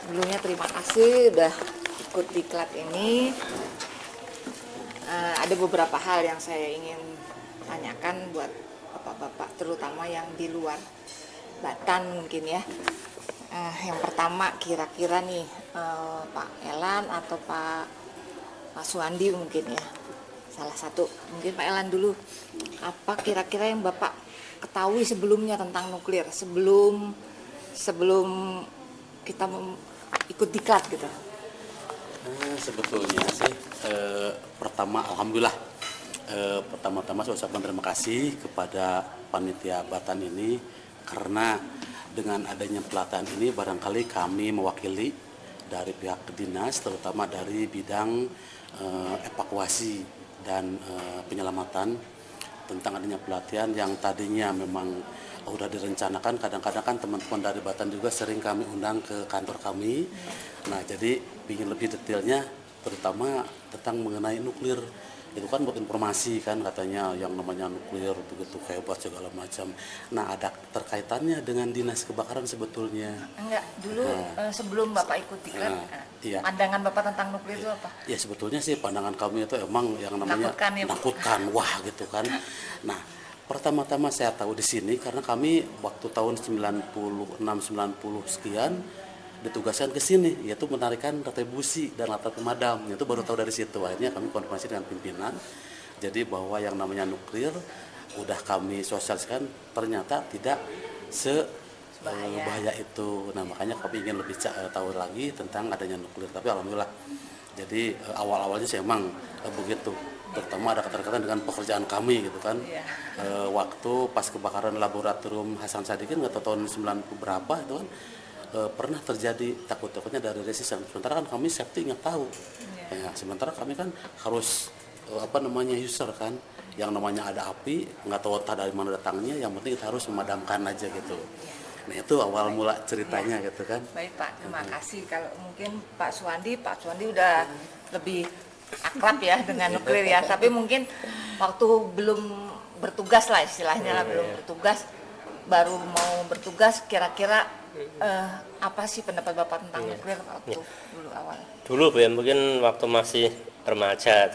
Sebelumnya terima kasih udah ikut diklat ini. Ada beberapa hal yang saya ingin tanyakan buat bapak-bapak, terutama yang di luar Batan mungkin ya. Yang pertama kira-kira nih Pak Elan atau Pak Suwandi mungkin ya. Salah satu, mungkin Pak Elan dulu. Apa kira-kira yang Bapak ketahui sebelumnya tentang nuklir sebelum kita ikut diklat gitu? Sebetulnya sih pertama alhamdulillah pertama-tama saya ucapkan terima kasih kepada panitia Batan ini karena dengan adanya pelatihan ini barangkali kami mewakili dari pihak dinas terutama dari bidang evakuasi dan penyelamatan tentang adanya pelatihan yang tadinya memang udah direncanakan. Kadang-kadang kan teman-teman dari Batan juga sering kami undang ke kantor kami. Nah, jadi ingin lebih detailnya terutama tentang mengenai nuklir. Itu kan buat informasi kan katanya yang namanya nuklir begitu hebat segala macam. Nah, ada terkaitannya dengan dinas kebakaran sebetulnya. Enggak, dulu sebelum Bapak ikut diklat, iya. Pandangan Bapak tentang nuklir itu apa? Ya sebetulnya sih pandangan kami itu emang yang namanya menakutkan, wah gitu kan. Nah, pertama-tama saya tahu di sini karena kami waktu tahun 96 90 sekian ditugaskan ke sini yaitu menarikan rantai busi dan latar pemadam. Itu baru tahu dari situ. Akhirnya kami konfirmasi dengan pimpinan. Jadi bahwa yang namanya nuklir udah kami sosialisasikan ternyata tidak bahaya itu. Nah, makanya kami ingin lebih tahu lagi tentang adanya nuklir. Tapi alhamdulillah. Jadi awal-awalnya sih emang begitu. Terutama ada keterkaitan dengan pekerjaan kami gitu kan. Waktu pas kebakaran laboratorium Hasan Sadikin nggak tahu tahun 90 berapa itu kan pernah terjadi takut-takutnya dari resisten. Sementara kan kami safety nggak tahu. Ya, sementara kami kan harus user kan, yang namanya ada api nggak tahu dari mana datangnya. Yang penting kita harus memadamkan aja gitu. Nah itu awal mula ceritanya gitu kan. Baik Pak, terima kasih. Kalau mungkin Pak Suwandi udah lebih akrab ya dengan nuklir ya. Tapi mungkin waktu belum bertugas lah istilahnya lah, belum bertugas, baru mau bertugas kira-kira apa sih pendapat Bapak tentang nuklir waktu dulu awal? Dulu Bu ya, mungkin waktu masih remaja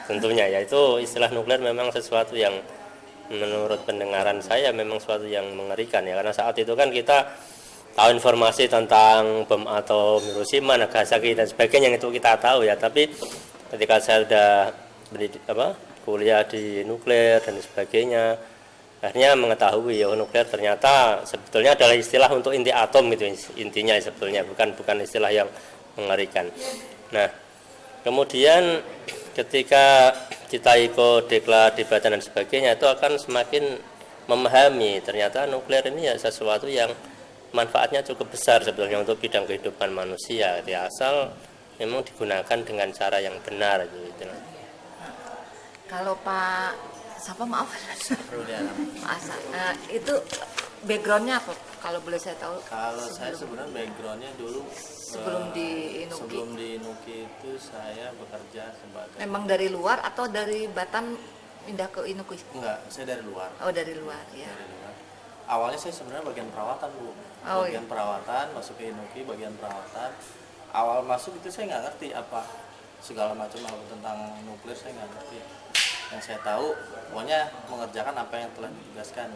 tentunya ya, itu istilah nuklir memang sesuatu yang menurut pendengaran saya memang sesuatu yang mengerikan ya, karena saat itu kan kita tahu informasi tentang bom atom Hiroshima, Nagasaki dan sebagainya yang itu kita tahu ya, tapi ketika saya sudah kuliah di nuklir dan sebagainya, akhirnya mengetahui ya nuklir ternyata sebetulnya adalah istilah untuk inti atom gitu intinya sebetulnya, bukan istilah yang mengerikan. Nah, kemudian ketika kita ikut diklat di Batan dan sebagainya, itu akan semakin memahami ternyata nuklir ini ya sesuatu yang manfaatnya cukup besar sebetulnya untuk bidang kehidupan manusia, asal memang digunakan dengan cara yang benar gitu. Kalau itu backgroundnya apa kalau boleh saya tahu? Kalau saya sebenarnya backgroundnya dulu sebelum di Inuki itu saya bekerja sebagai. Memang dari luar atau dari Batam pindah ke Inuki? Enggak, saya dari luar. Oh, dari luar ya. Dari luar. Awalnya saya sebenarnya bagian perawatan Bu. Perawatan, masuk ke Inuki bagian perawatan. Awal masuk itu saya nggak ngerti apa segala macam hal tentang nuklir, saya nggak ngerti. Yang saya tahu pokoknya mengerjakan apa yang telah ditugaskan.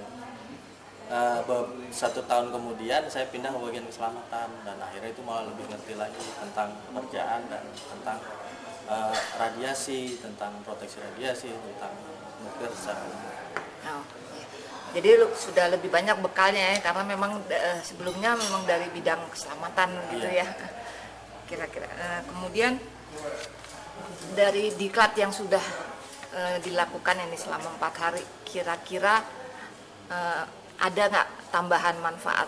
1 tahun kemudian saya pindah ke bagian keselamatan dan akhirnya itu malah lebih ngerti lagi tentang pekerjaan dan tentang radiasi, tentang proteksi radiasi, tentang nuklir secara umum. Jadi sudah lebih banyak bekalnya ya, karena memang sebelumnya memang dari bidang keselamatan gitu ya kira-kira. Kemudian dari diklat yang sudah dilakukan ini selama 4 hari, kira-kira ada nggak tambahan manfaat?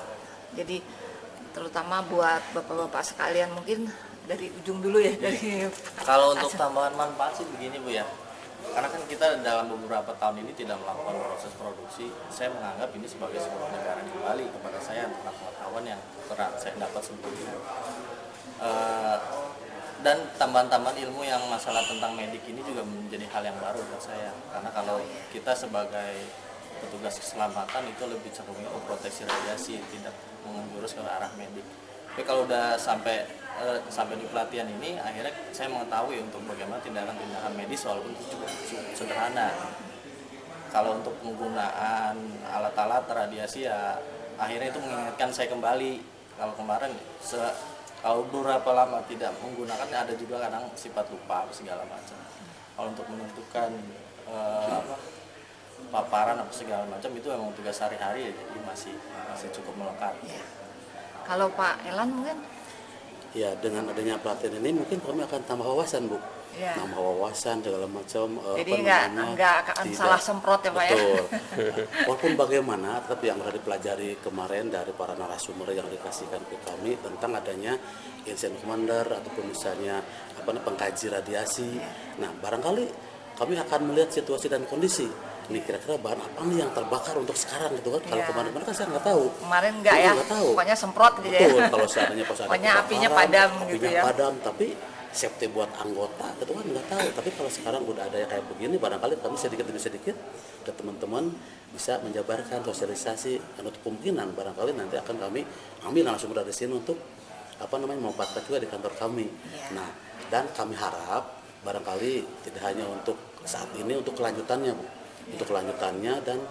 Jadi terutama buat bapak-bapak sekalian, mungkin dari ujung dulu ya, dari kalau untuk tambahan manfaat sih begini Bu ya, karena kan kita dalam beberapa tahun ini tidak melakukan proses produksi. Saya menganggap ini sebagai sebuah negara kembali kepada saya tentang pengetahuan yang saya dapat sebelumnya. Dan tambahan-tambahan ilmu yang masalah tentang medik ini juga menjadi hal yang baru buat saya, karena kalau kita sebagai petugas keselamatan itu lebih cenderung memproteksi radiasi, tidak menjurus ke arah medik. Tapi kalau udah sampai di pelatihan ini, akhirnya saya mengetahui untuk bagaimana tindakan-tindakan medis walaupun itu cukup sederhana. Kalau untuk penggunaan alat-alat radiasi ya akhirnya itu mengingatkan saya kembali. Kalau kemarin kalau beberapa lama tidak menggunakan ada juga kadang sifat lupa segala macam. Kalau untuk menentukan paparan apa segala macam itu memang tugas sehari-hari ya, jadi masih cukup melekat. Ya. Kalau Pak Elan mungkin? Ya, dengan adanya pelatihan ini mungkin kami akan tambah wawasan, Bu. Ya. Tambah wawasan segala macam. Jadi nggak akan salah semprot ya Pak ya? Betul. Walaupun bagaimana, tapi yang sudah dipelajari kemarin dari para narasumber yang dikasihkan ke kami tentang adanya incident commander ataupun misalnya pengkaji radiasi. Nah, barangkali kami akan melihat situasi dan kondisi. Ini kira-kira bahan apa nih yang terbakar untuk sekarang gitu kan? Kalau kemarin-kemarin kan saya nggak tahu. Kemarin nggak ya? Nggak tahu. Pokoknya semprot gitu ya? Betul. Kalau seandainya pas ada pokoknya apinya padam gitu ya? Padam, tapi safety buat anggota gitu kan nggak tahu. Tapi kalau sekarang udah ada yang kayak begini, barangkali kami sedikit demi sedikit ke teman-teman bisa menjabarkan sosialisasi untuk kemungkinan barangkali nanti akan kami ambil langsung dari sini untuk memanfaatkan juga di kantor kami. Nah, dan kami harap barangkali tidak hanya untuk saat ini, untuk kelanjutannya, Bu. Untuk kelanjutannya, dan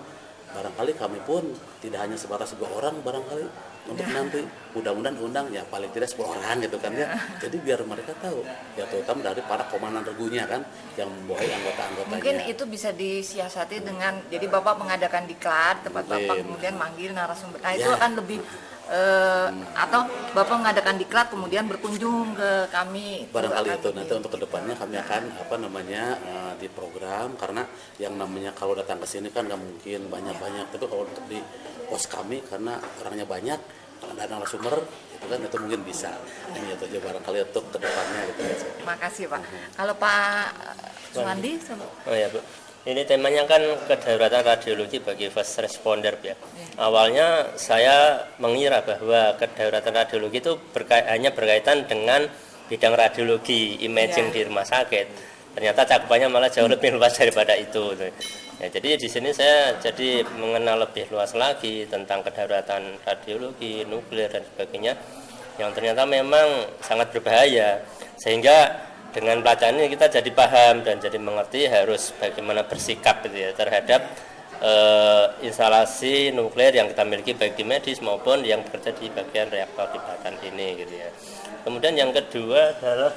barangkali kami pun tidak hanya sebatas 2 orang barangkali untuk nanti mudah-mudahan undang ya paling tidak 10 orang gitu kan ya. Jadi biar mereka tahu ya, terutama dari para komandan regunya kan yang membawahi anggota-anggotanya. Mungkin itu bisa disiasati dengan jadi Bapak mengadakan diklat tempat Bapak kemudian manggil narasumber. Nah, itu akan lebih atau Bapak mengadakan diklat kemudian berkunjung ke kami. Barangkali itu nanti untuk kedepannya kami akan di program, karena yang namanya kalau datang ke sini kan nggak mungkin banyak-banyak, tapi kalau untuk di pos kami karena orangnya banyak, kalau ada narasumber itu mungkin bisa. Ini itu aja barangkali untuk kedepannya gitu. Terima kasih Pak. Kalau Pak Suwandi? Oh ya Bu. Ini temanya kan kedaruratan radiologi bagi first responder ya. Awalnya saya mengira bahwa kedaruratan radiologi itu hanya berkaitan dengan bidang radiologi, imaging di rumah sakit. Ternyata cakupannya malah jauh lebih luas daripada itu. Ya, jadi di sini saya jadi mengenal lebih luas lagi tentang kedaruratan radiologi, nuklir dan sebagainya, yang ternyata memang sangat berbahaya. Sehingga dengan pelajaran ini kita jadi paham dan jadi mengerti harus bagaimana bersikap gitu ya, terhadap instalasi nuklir yang kita miliki baik di medis maupun yang bekerja di bagian reaktor di Batan ini gitu ya. Kemudian yang kedua adalah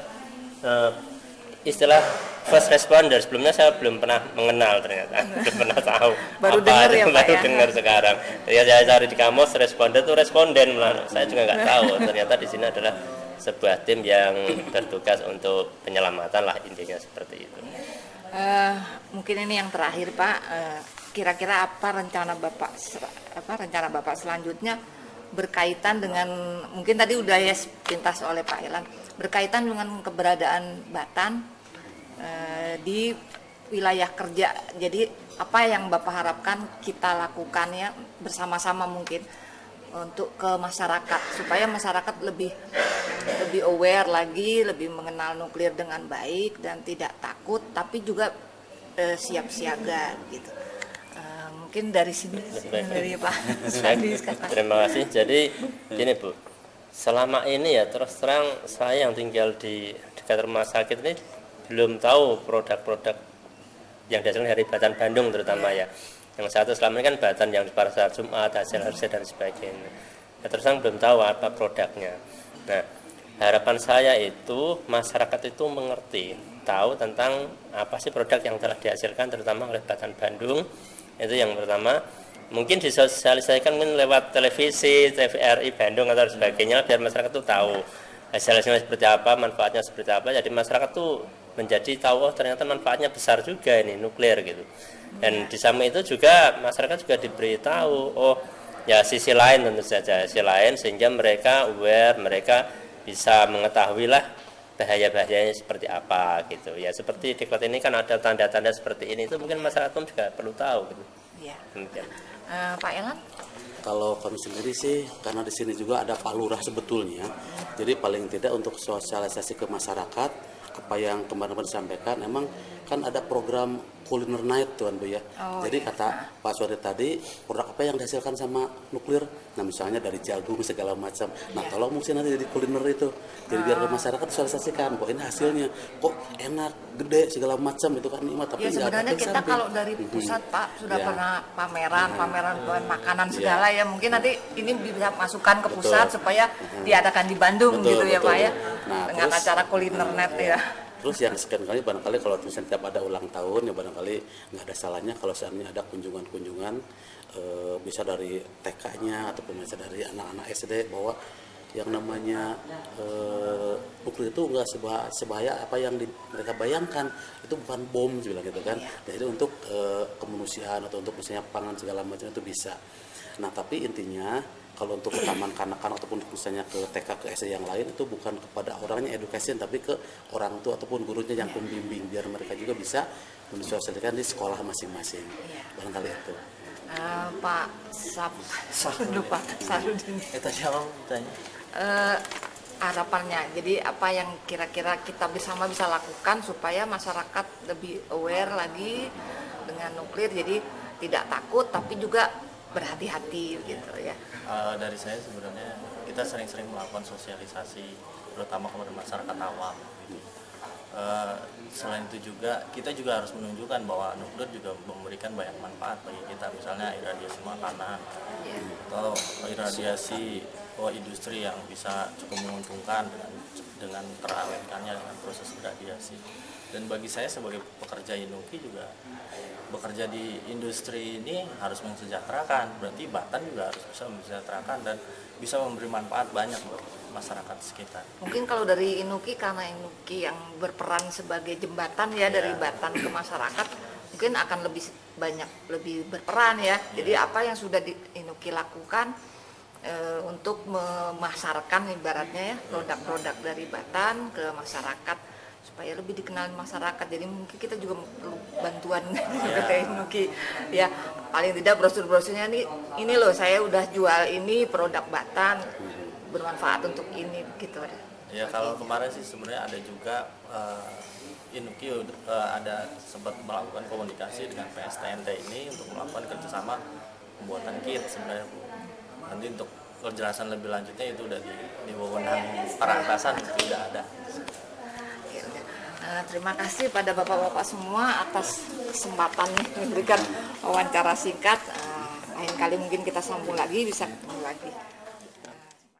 istilah first responder. Sebelumnya saya belum pernah mengenal, ternyata belum pernah tahu baru apa dengar ya, baru Pak, dengar sekarang. Ya, saya cari di kamus responder itu responden, saya juga nggak tahu. Ternyata di sini adalah sebuah tim yang bertugas untuk penyelamatan lah, intinya seperti itu. Mungkin ini yang terakhir Pak, kira-kira apa rencana Bapak selanjutnya berkaitan dengan, mungkin tadi udah ya pintas oleh Pak Elan, berkaitan dengan keberadaan Batan di wilayah kerja. Jadi apa yang Bapak harapkan kita lakukan ya bersama-sama mungkin untuk ke masyarakat, supaya masyarakat lebih aware lagi, lebih mengenal nuklir dengan baik dan tidak takut, tapi juga siap siaga gitu. Mungkin dari sini dari Pak Suwandi. Terima kasih. Jadi gini Bu, selama ini ya terus terang saya yang tinggal di dekat rumah sakit ini belum tahu produk-produk yang dihasilkan dari Batan Bandung terutama ya. Yang satu selama ini kan Batan yang pada saat Jumat, hasil dan sebagainya. Ya, terus terang belum tahu apa produknya. Nah, harapan saya itu masyarakat itu mengerti, tahu tentang apa sih produk yang telah dihasilkan terutama oleh Batan Bandung. Itu yang pertama. Mungkin disosialisasikan lewat televisi, TVRI Bandung atau sebagainya, biar masyarakat itu tahu hasilnya seperti apa, manfaatnya seperti apa. Jadi masyarakat tuh menjadi tahu, oh ternyata manfaatnya besar juga ini nuklir gitu. Dan di samping itu juga masyarakat juga diberitahu, oh ya sisi lain tentu saja, sisi lain, sehingga mereka aware, mereka bisa mengetahui lah bahaya-bahayanya seperti apa gitu. Ya seperti diklat ini kan ada tanda-tanda seperti ini, itu mungkin masyarakat pun juga perlu tahu gitu. Ya. Pak Elan? Kalau kami sendiri sih, karena di sini juga ada Pak Lurah sebetulnya, jadi paling tidak untuk sosialisasi ke masyarakat yang kemarin disampaikan, emang kan ada program kuliner night tuan Bu ya. Jadi kata Pak Suwardi tadi, produk apa yang dihasilkan sama nuklir? Nah misalnya dari jagung segala macam. Nah tolong mungkin nanti jadi kuliner itu. Jadi biar ke masyarakat visualisasikan, kok ini hasilnya, kok enak, gede segala macam itu kan nikmat. Tapi Ya sebenarnya kita kalau dari pusat Pak sudah pernah pameran bahan makanan segala ya, mungkin nanti ini bisa masukkan ke pusat supaya diadakan di Bandung gitu ya Pak ya, dengan acara kuliner net ya. Terus yang sekian kali barangkali kalau misalnya tiap ada ulang tahun ya barangkali nggak ada salahnya kalau seandainya ada kunjungan-kunjungan bisa dari TK-nya ataupun bisa dari anak-anak SD bahwa yang namanya nuklir itu nggak sebahaya apa yang mereka bayangkan, itu bukan bom bilang gitu kan. Jadi untuk kemanusiaan atau untuk misalnya pangan segala macam itu bisa. Nah tapi intinya kalau untuk ke taman kanak-kanak ataupun misalnya ke TK ke SD yang lain itu bukan kepada orangnya education tapi ke orang tua ataupun gurunya yang pembimbing biar mereka juga bisa mensosialisasikan di sekolah masing-masing. Barangkali itu. Pak lupa Sarudin. Siapa tanya? Harapannya, jadi apa yang kira-kira kita bersama bisa lakukan supaya masyarakat lebih aware lagi dengan nuklir, jadi tidak takut tapi juga berhati-hati gitu ya. Dari saya sebenarnya kita sering-sering melakukan sosialisasi terutama kepada masyarakat awam gitu. Selain itu juga kita juga harus menunjukkan bahwa nuklir juga memberikan banyak manfaat bagi kita, misalnya iradiasi makanan atau iradiasi industri yang bisa cukup menguntungkan dengan terawetkannya dengan proses iradiasi. Dan bagi saya sebagai pekerja Inuki juga bekerja di industri ini harus mensejahterakan, berarti Batan juga harus bisa mensejahterakan dan bisa memberi manfaat banyak buat masyarakat sekitar. Mungkin kalau dari Inuki, karena Inuki yang berperan sebagai jembatan ya dari Batan ke masyarakat, mungkin akan lebih berperan ya. Jadi apa yang sudah Inuki lakukan untuk memasarkan ibaratnya ya produk-produk dari Batan ke masyarakat supaya lebih dikenal masyarakat. Jadi mungkin kita juga perlu bantuan dari Inuki ya, paling tidak brosur-brosurnya ini loh saya udah jual ini produk Batan bermanfaat untuk ini gitu. Ya kalau kemarin sih sebenarnya ada juga Inuki ada sempat melakukan komunikasi dengan PSTNT ini untuk melakukan kerjasama pembuatan kit sebenarnya Bu. Nanti untuk penjelasan lebih lanjutnya itu udah di wewenang para atasan tidak ada. Terima kasih pada bapak-bapak semua atas kesempatan memberikan wawancara singkat. Lain kali mungkin kita sambung lagi, bisa ketemu lagi.